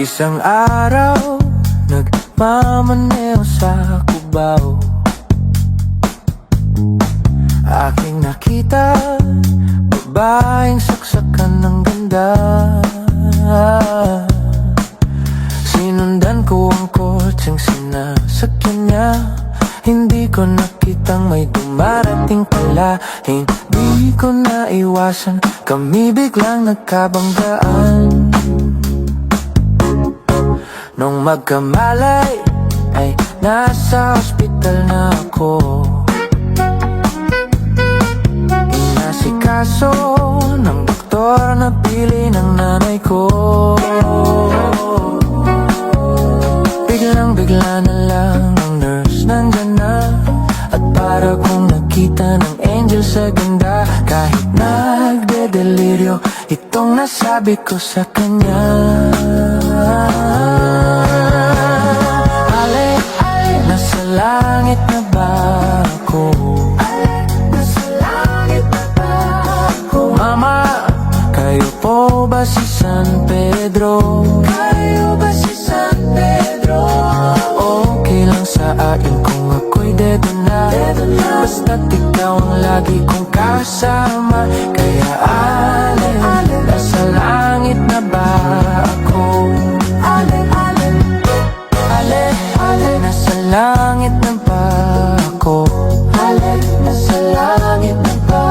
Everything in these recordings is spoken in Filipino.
Isang araw, nagmamaneho sa Cubao. Aking nakita, babaeng saksakan ng ganda. Sinundan ko ang kotseng sinasakyan niya. Hindi ko nakitang may dumarating pala. Hindi ko naiwasan, kami biglang nagkabanggaan. Nung magkamalay, ay nasa ospital na ako. Inasikaso ng doktor na pili ng nanay ko. Biglang-bigla na lang ang nurse nandyan na. At para kong nakita ng angel sa ganda. Kahit nagde-deliryo, itong nasabi ko sa kanya. Nasa langit na ba ako? Nasa langit na ba ako? Mama, kayo po ba si San Pedro? Kayo ba si San Pedro? Okay lang sa akin kung ako'y dedo na. Basta't ikaw ang lagi kong kasama. Kaya ale, nasa langit na ba ako? Nasa langit na ba ako? Nasa langit na ba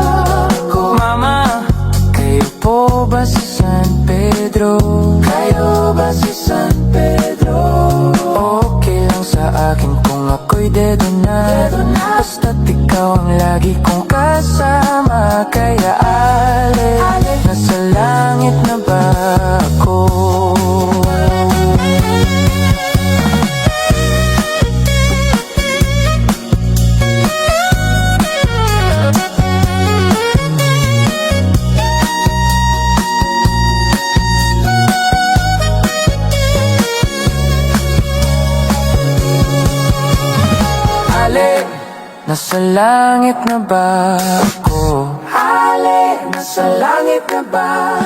ako? Mama, kayo po ba si San Pedro? Kayo ba si San Pedro? Okay lang sa akin kung ako'y dedo na. Basta't ikaw ang lagi kong kasama. Kaya ale, nasa langit na ba ako? Nasa langit na ba ako? Ale, nasa langit na ba